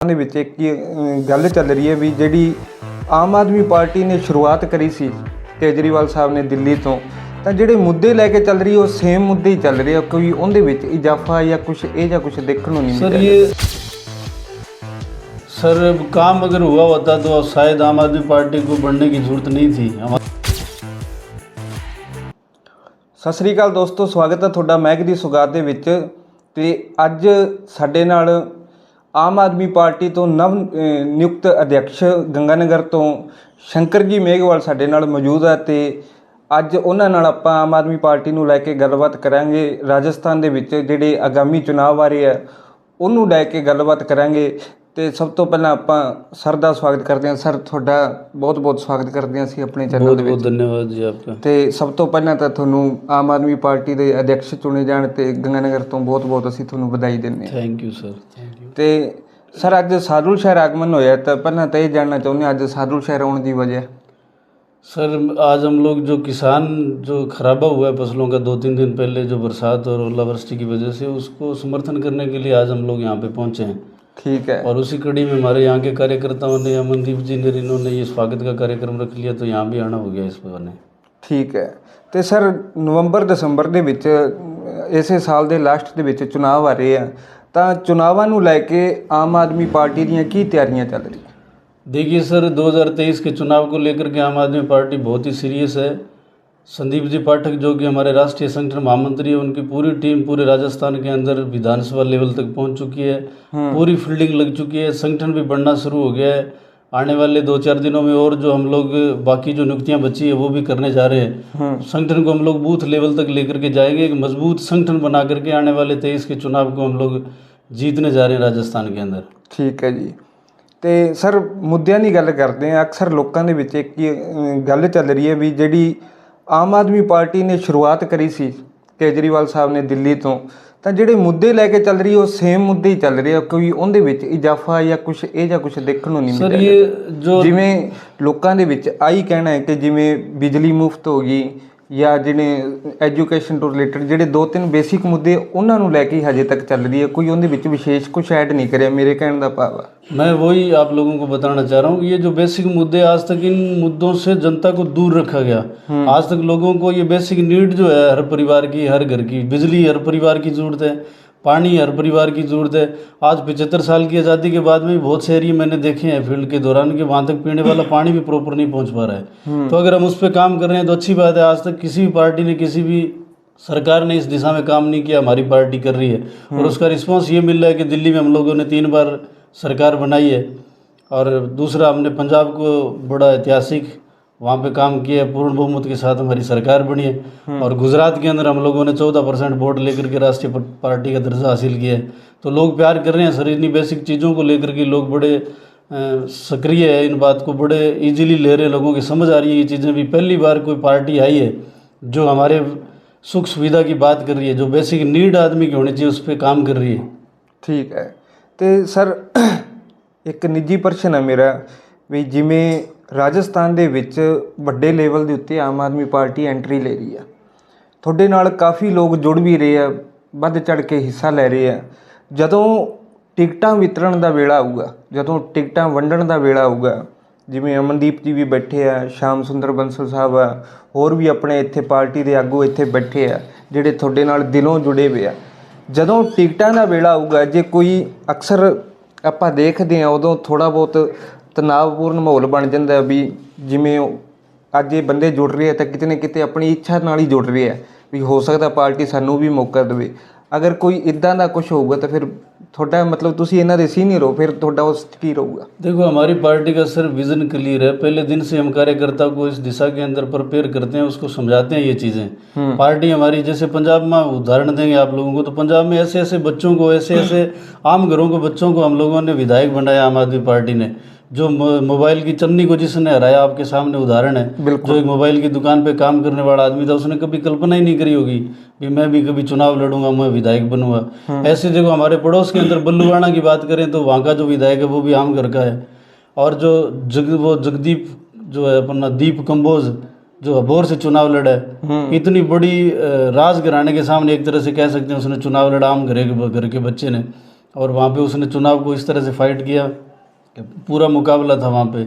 ਦੇ ਵਿੱਚ ਇੱਕ ਗੱਲ ਚੱਲ ਰਹੀ ਹੈ ਵੀ ਜਿਹੜੀ ਆਮ ਆਦਮੀ ਪਾਰਟੀ ਨੇ ਸ਼ੁਰੂਆਤ ਕਰੀ ਸੀ ਕੇਜਰੀਵਾਲ ਸਾਹਿਬ ਨੇ ਦਿੱਲੀ ਤੋਂ, ਤਾਂ ਜਿਹੜੇ ਮੁੱਦੇ ਲੈ ਕੇ ਚੱਲ ਰਹੀ ਉਹ ਸੇਮ ਮੁੱਦੇ ਹੀ ਚੱਲ ਰਹੇ ਆ, ਕੋਈ ਉਹਦੇ ਵਿੱਚ ਇਜ਼ਾਫਾ ਜਾਂ कुछ ਇਹ ਜਾਂ कुछ देखने को नहीं मिल रहा। सर काम अगर हुआ होता तो शायद आम आदमी पार्टी को बढ़ने की जरूरत नहीं थी। ਸਤਿ ਸ੍ਰੀ ਅਕਾਲ ਦੋਸਤੋ, ਸਵਾਗਤ ਹੈ ਤੁਹਾਡਾ ਮਹਿਕ ਦੀ ਸੁਗਾਤ ਦੇ ਵਿੱਚ। ਤੇ ਅੱਜ ਸਾਡੇ ਨਾਲ ਆਮ ਆਦਮੀ ਪਾਰਟੀ ਤੋਂ ਨਵ ਨਿਯੁਕਤ ਅਧਿਕਸ਼ ਗੰਗਾਨਗਰ ਤੋਂ ਸ਼ੰਕਰ ਜੀ ਮੇਘਵਾਲ ਸਾਡੇ ਨਾਲ ਮੌਜੂਦ ਹੈ ਤੇ ਅੱਜ ਉਹਨਾਂ ਨਾਲ ਆਪਾਂ ਆਮ ਆਦਮੀ ਪਾਰਟੀ ਨੂੰ ਲੈ ਕੇ ਗੱਲਬਾਤ ਕਰਾਂਗੇ। ਰਾਜਸਥਾਨ ਦੇ ਵਿੱਚ ਜਿਹੜੇ ਆਗਾਮੀ ਚੁਣਾਵ ਆ ਰਹੇ ਆ ਉਹਨੂੰ ਲੈ ਕੇ ਗੱਲਬਾਤ ਕਰਾਂਗੇ। ਤੇ ਸਭ ਤੋਂ ਪਹਿਲਾਂ ਆਪਾਂ ਸਰ ਦਾ ਸਵਾਗਤ ਕਰਦੇ ਹਾਂ। ਸਰ ਤੁਹਾਡਾ ਬਹੁਤ ਬਹੁਤ ਸਵਾਗਤ ਕਰਦੇ ਹਾਂ ਅਸੀਂ ਆਪਣੇ ਚੈਨਲ ਦੇ ਵਿੱਚ। बहुत धन्यवाद जी आपका। ਤੇ ਸਭ ਤੋਂ ਪਹਿਲਾਂ ਤਾਂ ਤੁਹਾਨੂੰ ਆਮ ਆਦਮੀ ਪਾਰਟੀ ਦੇ ਅਧਿਕਸ਼ ਚੁਣੇ ਜਾਣ ਤੇ ਗੰਗਾਨਗਰ ਤੋਂ ਬਹੁਤ ਬਹੁਤ ਅਸੀਂ ਤੁਹਾਨੂੰ ਵਧਾਈ ਦਿੰਦੇ ਹਾਂ। Thank you sir, thank you. ਤੇ ਸਰ ਅੱਜ ਸਾਦੁਲ ਸ਼ਹਿਰ ਆਗਮਨ ਹੋਇਆ, ਤਾਂ ਪਹਿਲਾਂ ਤਾਂ ਇਹ ਜਾਣਨਾ ਚਾਹੁੰਦੇ ਹਾਂ ਅੱਜ ਸਾਦੁਲ ਸ਼ਹਿਰ ਆਉਣ ਦੀ ਵਜ੍ਹਾ। सर आज हम लोग जो किसान जो खराबा हुआ है फसलों का 2-3 दिन पहले जो बरसात और ओलावृष्टि की वजह से, उसको समर्थन करने के लिए आज हम लोग यहाँ पे पहुँचे हैं। ठीक है। और उसी कड़ी में हमारे यहाँ के कार्यकर्ताओं ने, अमनदीप जी ने, इन्होंने ये स्वागत का कार्यक्रम रख लिया तो यहाँ भी आना हो गया इस बहाने। ਠੀਕ ਹੈ। ਤੇ ਸਰ ਨਵੰਬਰ ਦਸੰਬਰ ਦੇ ਵਿੱਚ ਇਸੇ ਸਾਲ ਦੇ ਲਾਸਟ ਦੇ ਵਿੱਚ ਚੁਣਾਵ ਆ ਰਹੇ ਆ, ਤਾਂ ਚੁਣਾਵਾਂ ਨੂੰ ਲੈ ਕੇ ਆਮ ਆਦਮੀ ਪਾਰਟੀ ਦੀਆਂ ਕੀ ਤਿਆਰੀਆਂ ਚੱਲ ਰਹੀਆਂ? देखिए सर, 2023 के चुनाव को लेकर के आम आदमी पार्टी बहुत ही सीरियस है। संदीप जी पाठक जो कि हमारे राष्ट्रीय संगठन महामंत्री है, उनकी पूरी टीम पूरे राजस्थान के अंदर विधानसभा लेवल तक पहुंच चुकी है। पूरी फील्डिंग लग चुकी है, संगठन भी बढ़ना शुरू हो गया है। आने वाले 2-4 दिनों में और जो हम लोग बाकी जो नियुक्तियां बची है वो भी करने जा रहे हैं। संगठन को हम लोग बूथ लेवल तक लेकर के जाएंगे, एक मजबूत संगठन बना करके आने वाले 23 के चुनाव को हम लोग जीतने जा रहे हैं राजस्थान के अंदर। ਠੀਕ ਹੈ ਜੀ। ਤੇ ਸਰ ਮੁੱਦਿਆਂ ਦੀ ਗੱਲ ਕਰਦੇ ਹਾਂ। ਅਕਸਰ ਲੋਕਾਂ ਦੇ ਵਿੱਚ ਇੱਕ ਗੱਲ ਚੱਲ ਰਹੀ ਹੈ ਵੀ ਜਿਹੜੀ ਆਮ ਆਦਮੀ ਪਾਰਟੀ ਨੇ ਸ਼ੁਰੂਆਤ ਕਰੀ ਸੀ ਕੇਜਰੀਵਾਲ ਸਾਹਿਬ ਨੇ ਦਿੱਲੀ ਤੋਂ, ਤਾਂ ਜਿਹੜੇ ਮੁੱਦੇ ਲੈ ਕੇ ਚੱਲ ਰਹੀ ਉਹ ਸੇਮ ਮੁੱਦੇ ਹੀ ਚੱਲ ਰਹੇ ਆ, ਕੋਈ ਉਹਦੇ ਵਿੱਚ ਇਜ਼ਾਫਾ ਜਾਂ ਕੁਝ ਇਹ ਜਾਂ ਕੁਝ ਦੇਖਣ ਨੂੰ ਨਹੀਂ ਮਿਲ ਰਿਹਾ। ਜਿਵੇਂ ਲੋਕਾਂ ਦੇ ਵਿੱਚ ਆਹੀ ਕਹਿਣਾ ਹੈ ਕਿ ਜਿਵੇਂ ਬਿਜਲੀ ਮੁਫਤ ਹੋ ਗਈ ਜਾਂ ਜਿਹੜੇ ਐਜੂਕੇਸ਼ਨ ਤੋਂ ਰਿਲੇਟਡ ਜਿਹੜੇ 2-3 ਬੇਸਿਕ ਮੁੱਦੇ ਉਹਨਾਂ ਨੂੰ ਲੈ ਕੇ ਹਜੇ ਤੱਕ ਚੱਲ ਰਹੀ ਹੈ, ਕੋਈ ਉਹਦੇ ਵਿੱਚ ਵਿਸ਼ੇष ਕੁਝ ਐਡ ਨਹੀਂ ਕਰਿਆ। ਮੇਰੇ ਕਹਿਣ ਦਾ ਭਾਵ ਹੈ, मैं वही आप लोगों को बताना चाह रहा हूँ, ये जो बेसिक मुद्दे आज तक इन मुद्दों से जनता को दूर रखा गया। आज तक लोगों को ये बेसिक नीड जो है हर परिवार की, हर घर की, बिजली हर परिवार की ज़रूरत है, पानी हर परिवार की ज़रूरत है। आज 75 साल की आज़ादी के बाद में भी बहुत से एरिया मैंने देखे हैं फील्ड के दौरान कि वहाँ तक पीने वाला पानी भी प्रॉपर नहीं पहुँच पा रहा है। तो अगर हम उस पर काम कर रहे हैं तो अच्छी बात है। आज तक किसी भी पार्टी ने, किसी भी सरकार ने इस दिशा में काम नहीं किया, हमारी पार्टी कर रही है और उसका रिस्पॉन्स ये मिल रहा है कि दिल्ली में हम लोगों ने 3 बार सरकार बनाई है। और दूसरा, हमने पंजाब को बड़ा ऐतिहासिक वहाँ पे काम किया है, पूर्ण बहुमत के साथ हमारी सरकार बनी है। और गुजरात के अंदर हम लोगों ने 14% वोट लेकर के राष्ट्रीय पार्टी का दर्जा हासिल किया है। तो लोग प्यार कर रहे हैं सर, इन्हीं बेसिक चीज़ों को लेकर के लोग बड़े सक्रिय है, इन बात को बड़े ईजिली ले रहे हैं, लोगों की समझ आ रही है ये चीज़ें भी। पहली बार कोई पार्टी आई है जो हमारे सुख सुविधा की बात कर रही है, जो बेसिक नीड आदमी की होनी चाहिए उस पर काम कर रही है। ਠੀਕ ਹੈ। ਤੇ ਸਰ ਇੱਕ ਨਿੱਜੀ ਪ੍ਰਸ਼ਨ ਹੈ ਮੇਰਾ ਵੀ ਜਿਵੇਂ ਰਾਜਸਥਾਨ ਦੇ ਵਿੱਚ ਵੱਡੇ ਲੈਵਲ ਦੇ ਉੱਤੇ ਆਮ ਆਦਮੀ ਪਾਰਟੀ ਐਂਟਰੀ ਲੈ ਰਹੀ ਆ, ਤੁਹਾਡੇ ਨਾਲ ਕਾਫੀ ਲੋਕ ਜੁੜ ਵੀ ਰਹੇ ਆ, ਵੱਧ ਚੜ ਕੇ ਹਿੱਸਾ ਲੈ ਰਹੇ ਆ। ਜਦੋਂ ਟਿਕਟਾਂ ਵਿਤਰਨ ਦਾ ਵੇਲਾ ਆਊਗਾ, ਜਦੋਂ ਟਿਕਟਾਂ ਵੰਡਣ ਦਾ ਵੇਲਾ ਆਊਗਾ, ਜਿਵੇਂ ਅਮਨਦੀਪ ਜੀ ਵੀ ਬੈਠੇ ਆ, ਸ਼ਾਮ ਸੁੰਦਰ ਬੰਸਲ ਸਾਹਿਬ ਆ, ਹੋਰ ਵੀ ਆਪਣੇ ਇੱਥੇ ਪਾਰਟੀ ਦੇ ਆਗੂ ਇੱਥੇ ਬੈਠੇ ਆ ਜਿਹੜੇ ਤੁਹਾਡੇ ਨਾਲ ਦਿਲੋਂ ਜੁੜੇ ਹੋਏ ਆ, ਜਦੋਂ ਟਿਕਟਾਂ ਦਾ ਵੇਲਾ ਆਊਗਾ, ਜੇ ਕੋਈ ਅਕਸਰ ਆਪਾਂ ਦੇਖਦੇ ਹਾਂ ਉਦੋਂ ਥੋੜ੍ਹਾ ਬਹੁਤ ਤਣਾਅਪੂਰਨ ਮਾਹੌਲ ਬਣ ਜਾਂਦਾ ਵੀ ਜਿਵੇਂ ਅੱਜ ਇਹ ਬੰਦੇ ਜੁੜ ਰਹੇ ਆ ਤਾਂ ਕਿਤੇ ਨਾ ਕਿਤੇ ਆਪਣੀ ਇੱਛਾ ਨਾਲ ਹੀ ਜੁੜ ਰਹੇ ਆ ਵੀ ਹੋ ਸਕਦਾ ਪਾਰਟੀ ਸਾਨੂੰ ਵੀ ਮੌਕਾ ਦੇਵੇ। ਅਗਰ ਕੋਈ ਇੱਦਾਂ ਦਾ ਕੁਝ ਹੋਊਗਾ ਤਾਂ ਫਿਰ ਤੁਹਾਡਾ ਮਤਲਬ ਤੁਸੀਂ ਇਹਨਾਂ ਦੇ ਸੀਨੀਅਰ ਹੋ, ਫਿਰ ਤੁਹਾਡਾ ਉਸ 'ਚ ਕੀ ਰਹੂਗਾ? देखो, हमारी पार्टी का सर विज़न क्लियर है। पहले दिन से हम कार्यकर्ता को इस दिशा के अंदर प्रिपेयर करते हैं, उसको समझाते हैं ये चीज़ें। पार्टी हमारी, जैसे पंजाब में उदाहरण देंगे आप लोगों को, तो पंजाब में ऐसे ऐसे बच्चों को, ऐसे ऐसे आम घरों के बच्चों को हम लोगों ने विधायक बनाया आम आदमी पार्टी ने। जो मोबाइल की चन्नी को जिसने हराया, आपके सामने उदाहरण है। जो एक मोबाइल की दुकान पे काम करने वाला आदमी था, उसने कभी कल्पना ही नहीं करी होगी कि मैं भी कभी चुनाव लड़ूंगा, मैं विधायक बनूंगा। ऐसे देखो, हमारे पड़ोस के अंदर बल्लुवाड़ा की बात करें तो वहाँ का जो विधायक है वो भी आम घर का है। और जो जगदीप जो है अपना दीप कंबोज, जो अबोर से चुनाव लड़ा है, इतनी बड़ी राज घराने के सामने एक तरह से कह सकते हैं उसने चुनाव लड़ा आम घर के बच्चे ने। और वहाँ पे उसने चुनाव को इस तरह से फाइट किया कि पूरा मुकाबला था वहाँ पे,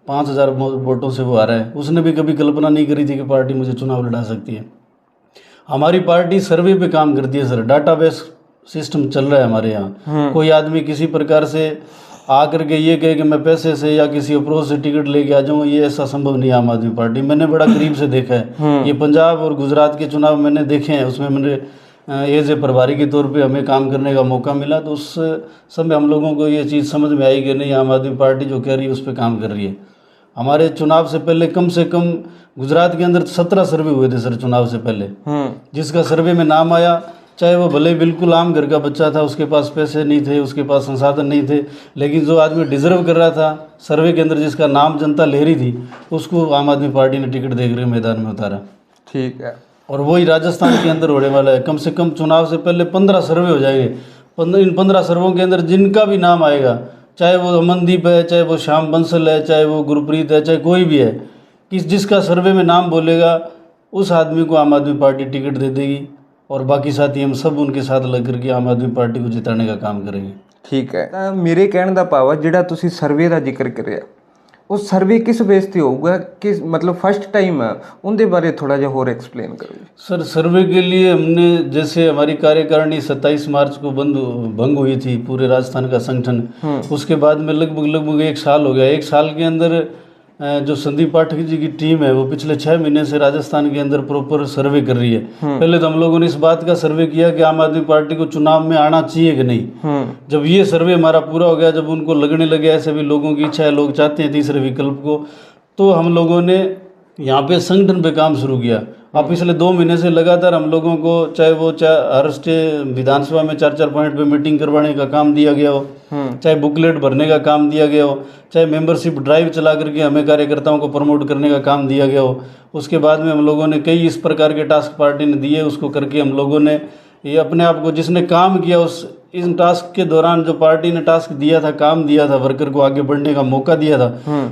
5,000 वोटों से वो आ रहा है। उसने भी कभी कल्पना नहीं करी थी कि पार्टी मुझे चुनाव लड़ा सकती है। हमारी पार्टी सर्वे पे काम करती है सर, डाटाबेस सिस्टम चल रहा है हमारे यहाँ। कोई आदमी किसी प्रकार से आकर के ये कहे कि मैं पैसे से या किसी अप्रोच से टिकट लेके आ जाऊँ, ये ऐसा संभव नहीं है। आम आदमी पार्टी मैंने बड़ा करीब से देखा है। ये पंजाब और गुजरात के चुनाव मैंने देखे हैं, उसमें मैंने एज ए प्रभारी के तौर पे हमें काम करने का मौका मिला, तो उस समय हम लोगों को ये चीज़ समझ में आई कि नहीं, आम आदमी पार्टी जो कह रही है उस पर काम कर रही है। हमारे चुनाव से पहले कम से कम गुजरात के अंदर 17 सर्वे हुए थे सर चुनाव से पहले। जिसका सर्वे में नाम आया, चाहे वो भले बिल्कुल आम घर का बच्चा था, उसके पास पैसे नहीं थे, उसके पास संसाधन नहीं थे, लेकिन जो आदमी डिजर्व कर रहा था सर्वे के अंदर, जिसका नाम जनता ले रही थी, उसको आम आदमी पार्टी ने टिकट देकर के मैदान में उतारा। ठीक है। और वही राजस्थान के अंदर होने वाला है। कम से कम चुनाव से पहले 15 सर्वे हो जाएंगे। इन 15 सर्वों के अंदर जिनका भी नाम आएगा, चाहे वो अमनदीप है, चाहे वो श्याम बंसल है, चाहे वो गुरप्रीत है, चाहे कोई भी है, जिसका सर्वे में नाम बोलेगा उस आदमी को आम आदमी पार्टी टिकट दे देगी। और बाकी साथी हम सब उनके साथ लग करके आम आदमी पार्टी को जिताने का काम करेंगे। ठीक है। ਤਾਂ ਮੇਰੇ ਕਹਿਣ ਦਾ ਭਾਵ ਹੈ ਜਿਹੜਾ ਤੁਸੀਂ ਸਰਵੇ ਦਾ ਜ਼ਿਕਰ ਕਰਿਆ, ਉਹ ਸਰਵੇ ਕਿਸ ਬੇਸ ਤੇ ਹੋਊਗਾ, ਕਿਸ मतलब फर्स्ट टाइम है, उनके बारे थोड़ा जिहा और एक्सप्लेन करो। सर सर्वे के लिए हमने, जैसे हमारी कार्यकारिणी 27 मार्च को भंग हुई थी पूरे राजस्थान का संगठन, उसके बाद में लगभग 1 साल हो गया। 1 साल के अंदर जो संदीप पाठक जी की टीम है वो पिछले 6 महीने से राजस्थान के अंदर प्रॉपर सर्वे कर रही है। पहले तो हम लोगों ने इस बात का सर्वे किया कि आम आदमी पार्टी को चुनाव में आना चाहिए कि नहीं। जब ये सर्वे हमारा पूरा हो गया, जब उनको लगने लगे ऐसे भी लोगों की इच्छा है, लोग चाहते हैं तीसरे विकल्प को, तो हम लोगों ने यहाँ पे संगठन पे काम शुरू किया। अब पिछले 2 महीने से लगातार हम लोगों को, चाहे वो हर विधानसभा में 4-4 पॉइंट पे मीटिंग करवाने का काम दिया गया हो, चाहे बुकलेट भरने का काम दिया गया हो, चाहे मेंबरशिप ड्राइव चला करके हमें कार्यकर्ताओं को प्रमोट करने का काम दिया गया हो। उसके बाद में हम लोगों ने कई इस प्रकार के टास्क पार्टी ने दिए, उसको करके हम लोगों ने ये अपने आप को, जिसने काम किया इस टास्क के दौरान जो पार्टी ने टास्क दिया था, काम दिया था, वर्कर को आगे बढ़ने का मौका दिया था,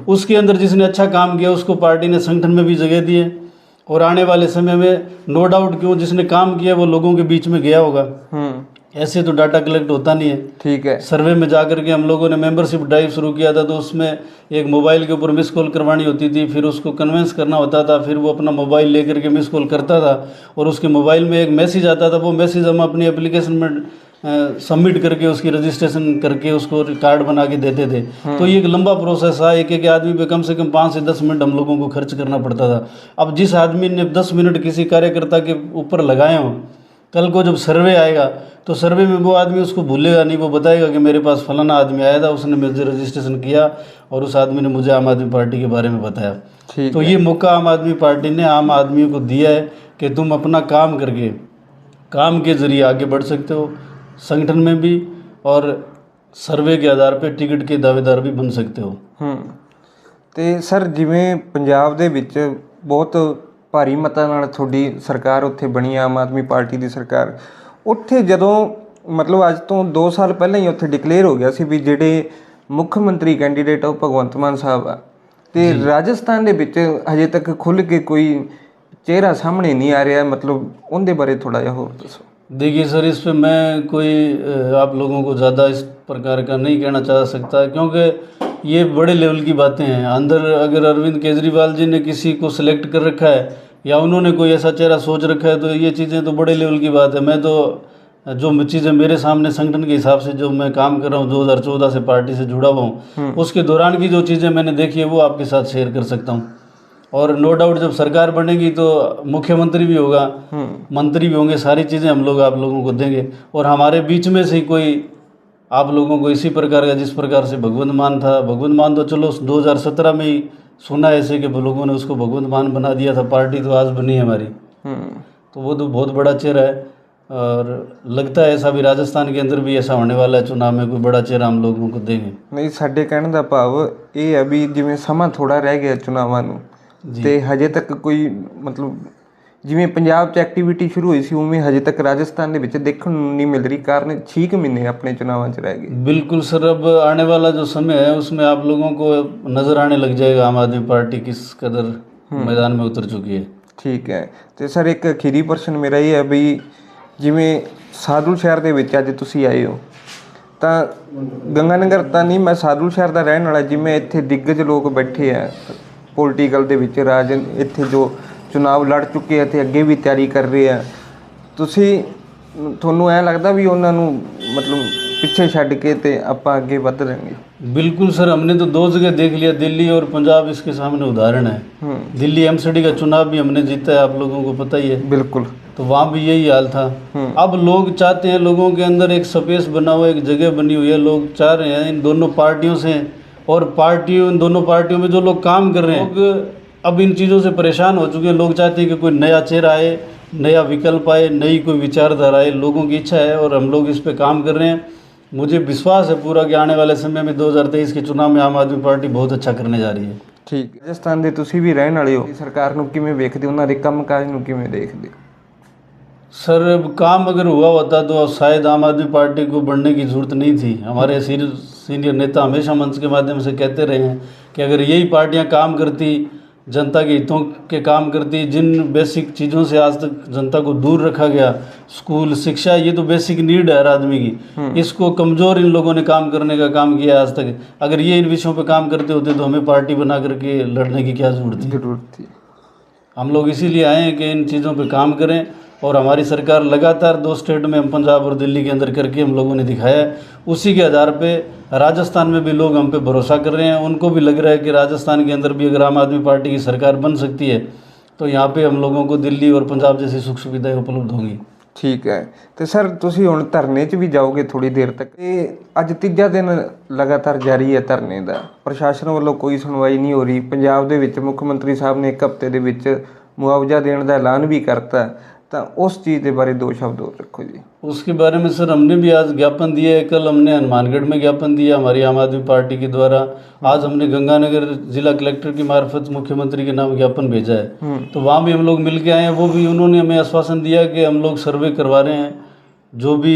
उसके अंदर जिसने अच्छा काम किया उसको पार्टी ने संगठन में भी जगह दी है। और आने वाले समय में नो डाउट क्यों जिसने काम किया वो लोगों के बीच में गया होगा। ऐसे तो डाटा कलेक्ट होता नहीं है। ठीक है। सर्वे में जाकर के हम लोगों ने मेंबरशिप ड्राइव शुरू किया था, तो उसमें एक मोबाइल के ऊपर मिस कॉल करवानी होती थी, फिर उसको कन्वेंस करना होता था, फिर वो अपना मोबाइल लेकर के मिस कॉल करता था और उसके मोबाइल में एक मैसेज आता था। वो मैसेज हम अपनी एप्लीकेशन में सबमिट करके उसकी रजिस्ट्रेशन करके उसको कार्ड बना के देते थे। तो ये एक लंबा प्रोसेस था। एक आदमी पे कम से कम 5 से 10 मिनट हम लोगों को खर्च करना पड़ता था। अब जिस आदमी ने 10 मिनट किसी कार्यकर्ता के ऊपर लगाए हों, कल को जब सर्वे आएगा तो सर्वे में वो आदमी उसको भूलेगा नहीं, वो बताएगा कि मेरे पास फलाना आदमी आया था, उसने मुझे रजिस्ट्रेशन किया और उस आदमी ने मुझे आम आदमी पार्टी के बारे में बताया। तो ये मौका आम आदमी पार्टी ने आम आदमी को दिया है कि तुम अपना काम करके, काम के ज़रिए आगे बढ़ सकते हो, संगठन में भी और सर्वे के आधार पे टिकट के दावेदार भी बन सकते हो। ਤੇ ਸਰ ਜਿਵੇਂ ਪੰਜਾਬ ਦੇ ਵਿੱਚ ਬਹੁਤ ਭਾਰੀ ਮਤਾਂ ਨਾਲ ਤੁਹਾਡੀ ਸਰਕਾਰ ਉੱਥੇ ਬਣੀ, ਆਮ ਆਦਮੀ ਪਾਰਟੀ ਦੀ ਸਰਕਾਰ, ਉੱਥੇ ਜਦੋਂ ਮਤਲਬ ਅੱਜ ਤੋਂ 2 ਸਾਲ ਪਹਿਲਾਂ ਹੀ ਉੱਥੇ ਡਿਕਲੇਅਰ ਹੋ ਗਿਆ ਸੀ ਵੀ ਜਿਹੜੇ ਮੁੱਖ ਮੰਤਰੀ ਕੈਂਡੀਡੇਟ ਆ ਉਹ ਭਗਵੰਤ ਮਾਨ ਸਾਹਿਬ ਆ, ਤੇ ਰਾਜਸਥਾਨ ਦੇ ਵਿੱਚ ਹਜੇ ਤੱਕ ਖੁੱਲ੍ਹ ਕੇ ਕੋਈ चेहरा सामने नहीं आ रहा है, मतलब उनके बारे थोड़ा जिहा होर दसो। देखिए सर, इस पे मैं कोई आप लोगों को ज़्यादा इस प्रकार का नहीं कहना चाह सकता, क्योंकि ये बड़े लेवल की बातें हैं। अंदर अगर अरविंद केजरीवाल जी ने किसी को सिलेक्ट कर रखा है या उन्होंने कोई ऐसा चेहरा सोच रखा है, तो ये चीज़ें तो बड़े लेवल की बात है। मैं तो जो चीज़ें मेरे सामने संगठन के हिसाब से जो मैं काम कर रहा हूँ, 2014 से पार्टी से जुड़ा हुआ हूँ, उसके दौरान की जो चीज़ें मैंने देखी है वो आपके साथ शेयर कर सकता हूँ। और नो डाउट जब सरकार बनेगी तो मुख्यमंत्री भी होगा, मंत्री भी होंगे, सारी चीज़ें हम लोग आप लोगों को देंगे। और हमारे बीच में से ही कोई आप लोगों को इसी प्रकार का, जिस प्रकार से भगवंत मान था, भगवंत मान तो चलो 2017 में ही सुना ऐसे कि लोगों ने उसको भगवंत मान बना दिया था, पार्टी तो आज बनी है हमारी, तो वो तो बहुत बड़ा चेहरा है। और लगता है ऐसा भी राजस्थान के अंदर भी ऐसा होने वाला है, चुनाव में कोई बड़ा चेहरा हम लोगों को देंगे। नहीं, साडे कहने का भाव ये है भी जिवें समा थोड़ा रह गया चुनावां नूं, ਤੇ ਹਜੇ ਤੱਕ ਕੋਈ ਮਤਲਬ ਜਿਵੇਂ ਪੰਜਾਬ 'ਚ ਐਕਟੀਵਿਟੀ ਸ਼ੁਰੂ ਹੋਈ ਸੀ ਉਵੇਂ ਹਜੇ ਤੱਕ ਰਾਜਸਥਾਨ ਦੇ ਵਿੱਚ ਦੇਖਣ ਨੂੰ ਨਹੀਂ ਮਿਲ ਰਹੀ, ਕਾਰਨ 6 ਮਹੀਨੇ ਆਪਣੇ ਚੁਣਾਵਾਂ 'ਚ ਰਹਿ ਗਏ। बिल्कुल सर, अब आने वाला जो समय है उसमें आप लोगों को नज़र आने लग जाएगा आम आदमी पार्टी किस कदर मैदान में उतर चुकी है। ਠੀਕ ਹੈ। ਤੇ ਸਰ ਇੱਕ ਅਖੀਰੀ ਪ੍ਰਸ਼ਨ ਮੇਰਾ ਇਹ ਹੈ ਵੀ ਜਿਵੇਂ ਸਾਧੂ ਸ਼ਹਿਰ ਦੇ ਵਿੱਚ ਅੱਜ ਤੁਸੀਂ ਆਏ ਹੋ, ਤਾਂ ਗੰਗਾਨਗਰ ਤਾਂ ਨਹੀਂ, ਮੈਂ ਸਾਧੂ ਸ਼ਹਿਰ ਦਾ ਰਹਿਣ ਵਾਲਾ। ਜਿਵੇਂ ਇੱਥੇ ਦਿੱਗਜ ਲੋਕ ਬੈਠੇ ਆ ਪੋਲੀਟੀਕਲ ਦੇ ਵਿੱਚ, ਇੱਥੇ ਜੋ ਚੁਣਾਵ ਲੜ ਚੁੱਕੇ ਆ ਤੇ ਅੱਗੇ ਵੀ ਤਿਆਰੀ ਕਰ ਰਹੇ ਆ, ਤੁਹਾਨੂੰ ਐਂ ਲੱਗਦਾ ਵੀ ਉਹਨਾਂ ਨੂੰ ਮਤਲਬ ਪਿੱਛੇ ਛੱਡ ਕੇ ਤੇ ਆਪਾਂ ਅੱਗੇ ਵੱਧ रहेंगे? बिल्कुल सर, हमने तो 2 जगह देख लिया, दिल्ली और पंजाब इसके सामने उदाहरण है। दिल्ली एमसीडी का चुनाव भी हमने जीता है, आप लोगों को पता ही है। बिल्कुल, तो वहाँ भी यही हाल था। अब लोग चाहते हैं, लोगों के अंदर एक स्पेस बना हुआ है, एक जगह बनी हुई है, लोग चाह रहे हैं इन दोनों पार्टियों से, और इन दोनों पार्टियों में जो लोग काम कर रहे हैं, लोग अब इन चीज़ों से परेशान हो चुके हैं। लोग चाहते हैं कि कोई नया चेहरा आए, नया विकल्प आए, नई कोई विचारधारा आए। लोगों की इच्छा है और हम लोग इस पे काम कर रहे हैं। मुझे विश्वास है पूरा कि आने वाले समय में 2023 के चुनाव में आम आदमी पार्टी बहुत अच्छा करने जा रही है। ठीक। राजस्थान ਦੇ ਤੁਸੀਂ ਵੀ ਰਹਿਣ ਵਾਲੇ ਹੋ, ਸਰਕਾਰ ਨੂੰ ਕਿਵੇਂ ਵੇਖਦੇ ਹੋ, ਉਹਨਾਂ ਦੇ ਕੰਮਕਾਜ ਨੂੰ ਕਿਵੇਂ ਦੇਖਦੇ ਹੋ? सर, काम अगर हुआ होता तो शायद आम आदमी पार्टी को बढ़ने की ज़रूरत नहीं थी। हमारे सीनियर नेता हमेशा मंच के माध्यम से कहते रहे हैं कि अगर यही पार्टियां काम करती, जनता के हितों के काम करती, जिन बेसिक चीज़ों से आज तक जनता को दूर रखा गया, स्कूल, शिक्षा, ये तो बेसिक नीड है हर आदमी की, इसको कमज़ोर इन लोगों ने काम करने का काम किया है आज तक। अगर ये इन विषयों पे काम करते होते तो हमें पार्टी बना करके लड़ने की क्या ज़रूरत थी। हम लोग इसीलिए आए हैं कि इन चीज़ों पे काम करें, और हमारी सरकार लगातार 2 स्टेट में, हम पंजाब और दिल्ली के अंदर करके हम लोगों ने दिखाया है। उसी के आधार पे राजस्थान में भी लोग हम पे भरोसा कर रहे हैं। उनको भी लग रहा है कि राजस्थान के अंदर भी अगर आम आदमी पार्टी की सरकार बन सकती है तो यहाँ पे हम लोगों को दिल्ली और पंजाब जैसी सुख सुविधाएं उपलब्ध होंगी। ठीक है। तो सर ਤੁਸੀਂ ਹੁਣ ਧਰਨੇ 'ਚ ਵੀ ਜਾਓਗੇ ਥੋੜੀ ਦੇਰ ਤੱਕ, ਤੇ ਅੱਜ ਤੀਜਾ ਦਿਨ ਲਗਾਤਾਰ ਜਾਰੀ ਹੈ ਧਰਨੇ ਦਾ, ਪ੍ਰਸ਼ਾਸਨ ਵੱਲੋਂ ਕੋਈ ਸੁਣਵਾਈ ਨਹੀਂ ਹੋ ਰਹੀ। ਪੰਜਾਬ ਦੇ ਵਿੱਚ ਮੁੱਖ ਮੰਤਰੀ ਸਾਹਿਬ ਨੇ 1 ਹਫ਼ਤੇ ਦੇ ਵਿੱਚ ਮੁਆਵਜ਼ਾ ਦੇਣ ਦਾ ਐਲਾਨ भी करता, तो उस चीज़ के बारे 2 शब्द और रखो जी। उसके बारे में सर हमने भी आज ज्ञापन दिया है। कल हमने हनुमानगढ़ में ज्ञापन दिया हमारी आम आदमी पार्टी के द्वारा। आज हमने गंगानगर जिला कलेक्टर की मार्फत मुख्यमंत्री के नाम ज्ञापन भेजा है। तो वहाँ भी हम लोग मिल के आए हैं। वो भी उन्होंने हमें आश्वासन दिया कि हम लोग सर्वे करवा रहे हैं, जो भी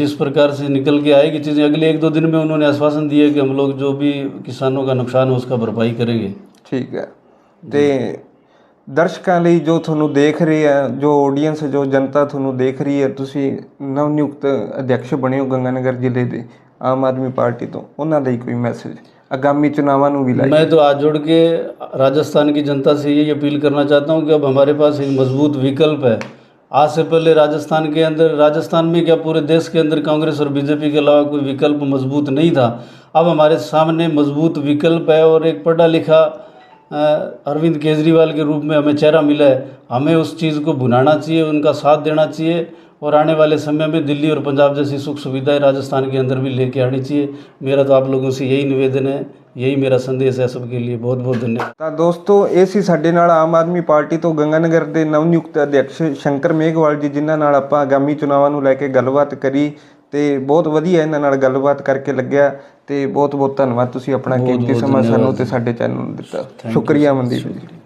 जिस प्रकार से निकल के आएगी चीज़ें अगले 1-2 दिन में उन्होंने आश्वासन दिया कि हम लोग जो भी किसानों का नुकसान है उसका भरपाई करेंगे। ठीक है। तो ਦਰਸ਼ਕਾਂ ਲਈ ਜੋ ਤੁਹਾਨੂੰ ਦੇਖ ਰਹੇ ਆ, ਜੋ ਆਡੀਅנס, ਜੋ ਜਨਤਾ ਤੁਹਾਨੂੰ ਦੇਖ ਰਹੀ ਹੈ, ਤੁਸੀਂ ਨਵ ਨਿਯੁਕਤ ਅਧਿਕਸ਼ ਬਣੇ ਹੋ ਗੰਗਾਨਗਰ ਜ਼ਿਲ੍ਹੇ ਦੇ ਆਮ ਆਦਮੀ ਪਾर्टी ਤੋਂ, ਉਹਨਾਂ ਲਈ कोई मैसेज आगामी चुनावों ਨੂੰ भी? मैं तो हाथ जोड़ के राजस्थान की जनता से यही अपील करना चाहता हूँ कि अब हमारे पास एक मजबूत विकल्प है। आज से पहले राजस्थान के अंदर, राजस्थान में क्या पूरे देश के अंदर कांग्रेस और बीजेपी के अलावा कोई विकल्प मजबूत नहीं था। अब हमारे सामने मजबूत विकल्प है और एक पढ़ा लिखा अरविंद केजरीवाल के रूप में हमें चेहरा मिला है। हमें उस चीज़ को भुनाना चाहिए, उनका साथ देना चाहिए, और आने वाले समय में दिल्ली और पंजाब जैसी सुख सुविधाएं राजस्थान के अंदर भी लेके आनी चाहिए। मेरा तो आप लोगों से यही निवेदन है, यही मेरा संदेश है सबके लिए। बहुत बहुत धन्यवाद। ਤਾਂ ਦੋਸਤੋ, ਇਹ ਸੀ ਸਾਡੇ ਨਾਲ ਆਮ ਆਦਮੀ ਪਾਰਟੀ ਤੋਂ ਗੰਗਾਨਗਰ ਦੇ ਨਵ ਨਿਯੁਕਤ ਅਧਿਕਸ਼ ਸ਼ੰਕਰ ਮੇਘਵਾਲ ਜੀ, ਜਿਨ੍ਹਾਂ ਨਾਲ ਆਪਾਂ ਆਗਾਮੀ ਚੁਣਾਵਾਂ ਨੂੰ ਲੈ ਕੇ ਗੱਲਬਾਤ ਕਰੀ, ਤੇ ਬਹੁਤ ਵਧੀਆ ਇਹਨਾਂ ਨਾਲ ਗੱਲਬਾਤ ਕਰਕੇ ਲੱਗਿਆ। ਤੇ ਬਹੁਤ ਬਹੁਤ ਧੰਨਵਾਦ, ਤੁਸੀਂ ਆਪਣਾ ਕੀਮਤੀ ਸਮਾਂ ਸਾਨੂੰ ਤੇ ਸਾਡੇ ਚੈਨਲ ਨੂੰ ਦਿੱਤਾ। ਸ਼ੁਕਰੀਆ ਮਨਦੀਪ ਜੀ।